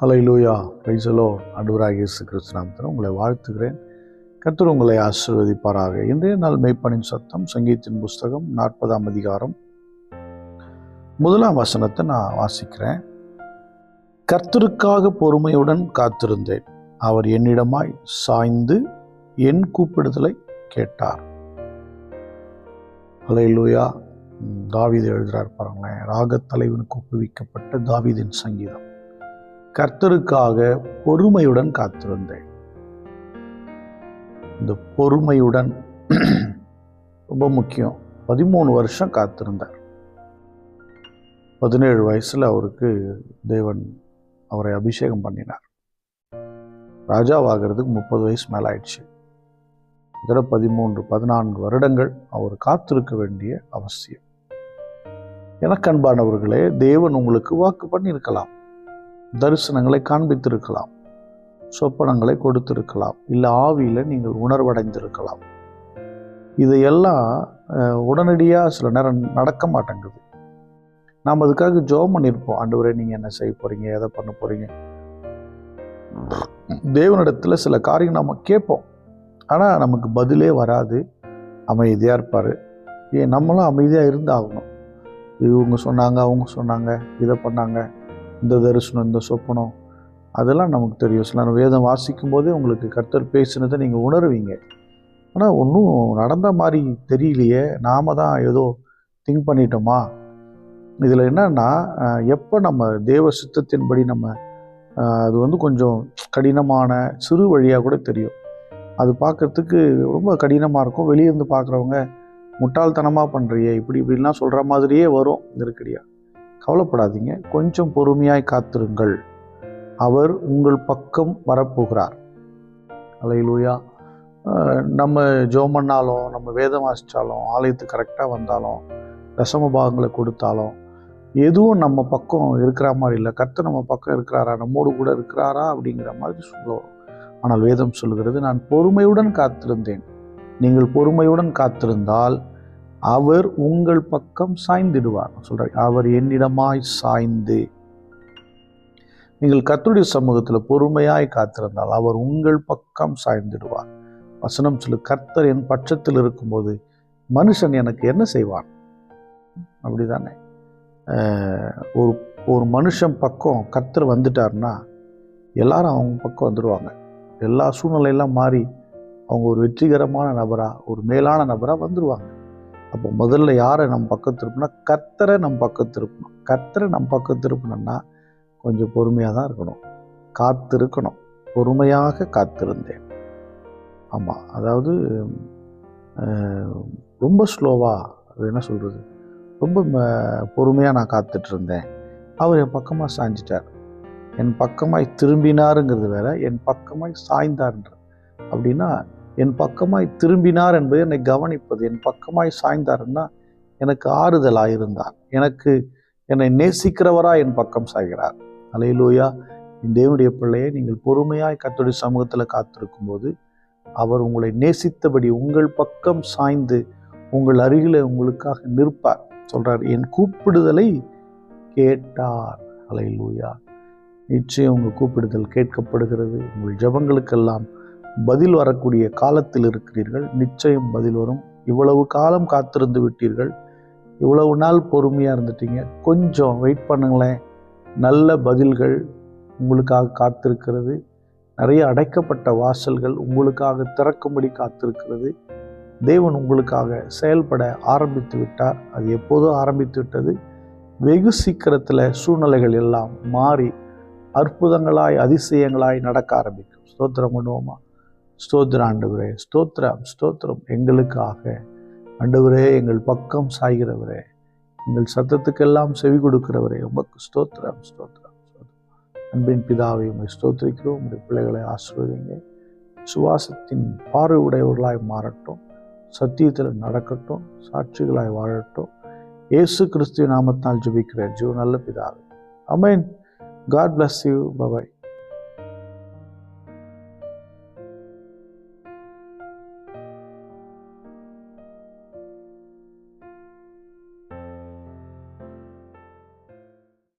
Hallelujah, praise the Lord. ஆண்டவராகிய இயேசு கிறிஸ்து நாமத்தில் உங்களை வாழ்த்துகிறேன். கர்த்தர் உங்களை ஆசீர்வதிப்பாராக. இன்றைய நாள் மெய்ப்பனின் சத்தம், சங்கீதத்தின் புஸ்தகம் 40ஆம் அதிகாரம் 1ஆம் வசனத்தை நான் வாசிக்கிறேன். கர்த்தருக்காக பொறுமையுடன் காத்திருந்தேன், அவர் என்னிடமாய் சாய்ந்து என் கூப்பிடுதலை கேட்டார். ஹல்லேலூயா. தாவீது எழுதுறார் பாருங்களேன். ராகத்தலைவனுக்கு ஒப்புவிக்கப்பட்ட தாவீதின் சங்கீதம். கர்த்தருக்காக பொறுமையுடன் காத்திருந்தேன். இந்த பொறுமையுடன் ரொம்ப முக்கியம். 13 வருஷம் காத்திருந்தார். 17 வயசுல அவருக்கு தேவன் அவரை அபிஷேகம் பண்ணினார். ராஜாவாகிறதுக்கு 30 வயசு மேல ஆயிடுச்சு. இதர 13-14 வருடங்கள் அவர் காத்திருக்க வேண்டிய அவசியம். எனக்கு அன்பானவர்களே, தேவன் உங்களுக்கு வாக்கு பண்ணியிருக்கலாம், தரிசனங்களை காண்பித்திருக்கலாம், சொப்பனங்களை கொடுத்திருக்கலாம், இல்லை ஆவியில் நீங்கள் உணர்வடைந்திருக்கலாம். இதையெல்லாம் உடனடியாக சில நேரம் நடக்க மாட்டேங்குது. நாம் அதுக்காக ஜெபம் பண்ணியிருப்போம். ஆண்டவரே, நீங்கள் என்ன செய்ய போகிறீங்க, எதை பண்ண போகிறீங்க. தேவனிடத்தில் சில காரியம் நம்ம கேட்போம், ஆனால் நமக்கு பதிலே வராது. அமைதியாக இருப்பார். நம்மளும் அமைதியாக இருந்தாகணும். இவங்க சொன்னாங்க, அவங்க சொன்னாங்க, இதை பண்ணாங்க, இந்த தரிசனம், இந்த சொப்பனம், அதெல்லாம் நமக்கு தெரியும். சில வேதம் வாசிக்கும் போதே உங்களுக்கு கர்த்தர் பேசினதை நீங்கள் உணர்வீங்க. ஆனால் ஒன்றும் நடந்த மாதிரி தெரியலையே, நாம தான் ஏதோ திங்க் பண்ணிட்டோமா. இதில் என்னன்னா, எப்போ நம்ம தேவ சித்தத்தின்படி நம்ம அது கொஞ்சம் கடினமான சிறு வழியாக கூட தெரியும். அது பார்க்கறதுக்கு ரொம்ப கடினமாக இருக்கும். வெளியேருந்து பார்க்குறவங்க முட்டாள்தனமாக பண்ணுறியே, இப்படிலாம் சொல்கிற மாதிரியே வரும் நெருக்கடியாக. கவலைப்படாதீங்க, கொஞ்சம் பொறுமையாய் காத்திருங்கள். அவர் உங்கள் பக்கம் வரப்போகிறார். ஹல்லேலூயா. நம்ம ஜெபம் பண்ணாலும், நம்ம வேதம் வாசித்தாலும், ஆலயத்துக்கு கரெக்டாக வந்தாலும், தசம பாகங்களை கொடுத்தாலும், எதுவும் நம்ம பக்கம் இருக்கிற மாதிரி இல்லை. கர்த்தர் நம்ம பக்கம் இருக்கிறாரா, நம்மோடு கூட இருக்கிறாரா அப்படிங்கிற மாதிரி சொல்லுவோம். ஆனால் வேதம் சொல்கிறது, நான் பொறுமையுடன் காத்திருந்தேன். நீங்கள் பொறுமையுடன் காத்திருந்தால் அவர் உங்கள் பக்கம் சாய்ந்திடுவார். சொல்றார், அவர் என்னிடமாய் சாய்ந்து. நீங்கள் கர்த்தருடைய சமூகத்தில் பொறுமையாய் காத்திருந்தால் அவர் உங்கள் பக்கம் சாய்ந்திடுவார். வசனம் சொல்லு, கர்த்தர் என் பட்சத்தில் இருக்கும்போது மனுஷன் எனக்கு என்ன செய்வான். அப்படிதானே. ஒரு மனுஷன் பக்கம் கர்த்தர் வந்துட்டார்னா எல்லாரும் அவங்க பக்கம் வந்துடுவாங்க. எல்லா சூழ்நிலையெல்லாம் மாறி அவங்க ஒரு வெற்றிகரமான நபராக, ஒரு மேலான நபராக வந்துடுவாங்க. அப்போ முதல்ல யாரை நம்ம பக்கம் திருப்பினா, கர்த்தரை நம்ம பக்கம் திருப்பணும். கர்த்தரை நம்ம பக்கம் திருப்பணும்னா கொஞ்சம் பொறுமையாக தான் இருக்கணும், காத்திருக்கணும். பொறுமையாக காத்திருந்தேன். ஆமாம், அதாவது ரொம்ப ஸ்லோவாக, அது என்ன சொல்கிறது, ரொம்ப பொறுமையாக நான் காத்துட்டு இருந்தேன். அவர் என் பக்கமாக சாய்ஞ்சிட்டார். என் பக்கமாய் திரும்பினாருங்கிறது வேற, என் பக்கமாய் சாய்ந்தார்ன்ற. அப்படின்னா என் பக்கமாய் திரும்பினார் என்பது என்னை கவனிப்பது. என் பக்கமாய் சாய்ந்தார்னா எனக்கு ஆறுதலாக இருந்தார், என்னை நேசிக்கிறவராக என் பக்கம் சாய்கிறார். ஹல்லேலூயா. தேவனுடைய பிள்ளையை, நீங்கள் பொறுமையாய் கர்த்தருடைய சமூகத்தில் காத்திருக்கும் போது அவர் உங்களை நேசித்தபடி உங்கள் பக்கம் சாய்ந்து உங்கள் அருகில் உங்களுக்காக நிற்பார். சொல்றார், என் கூப்பிடுதலை கேட்டார். ஹல்லேலூயா. நிச்சயம் உங்கள் கூப்பிடுதல் கேட்கப்படுகிறது. உங்கள் ஜெபங்களுக்கெல்லாம் பதில் வரக்கூடிய காலத்தில் இருக்கிறீர்கள். நிச்சயம் பதில் வரும். இவ்வளவு காலம் காத்திருந்து விட்டீர்கள், இவ்வளவு நாள் பொறுமையாக இருந்துட்டீங்க, கொஞ்சம் வெயிட் பண்ணுங்களேன். நல்ல பதில்கள் உங்களுக்காக காத்திருக்கிறது. நிறைய அடைக்கப்பட்ட வாசல்கள் உங்களுக்காக திறக்கும்படி காத்திருக்கிறது. தேவன் உங்களுக்காக செயல்பட ஆரம்பித்து விட்டார். அது எப்போதோ ஆரம்பித்து விட்டது. வெகு சீக்கிரத்தில் சூழ்நிலைகள் எல்லாம் மாறி அற்புதங்களாய், அதிசயங்களாய் நடக்க ஆரம்பிக்கும். ஸ்தோத்திரம் பண்ணுவோமா? ஸ்தோத்திரம் ஆண்டவரே, ஸ்தோத்திரம் ஸ்தோத்திரம். எங்களுக்காக ஆண்டவரே, எங்கள் பக்கம் சாய்கிறவரே, எங்கள் சத்தத்துக்கெல்லாம் செவி கொடுக்கிறவரே, உமக்கு ஸ்தோத்திரம் ஸ்தோத்திரம் ஸ்தோத்திரம். அன்பின் பிதாவை உம்மை ஸ்தோத்திரிக்கிறோம். உங்களுடைய பிள்ளைகளை ஆசீர்வதிங்க. சுவாசத்தின் பார்வை உடையவர்களாய் மாறட்டும், சத்தியத்தில் நடக்கட்டும், சாட்சிகளாய் வாழட்டும். இயேசு கிறிஸ்துவின் நாமத்தால் ஜெபிக்கிறேன் ஜீவ நல்ல பிதாவே. ஆமென். God bless you. Bye bye.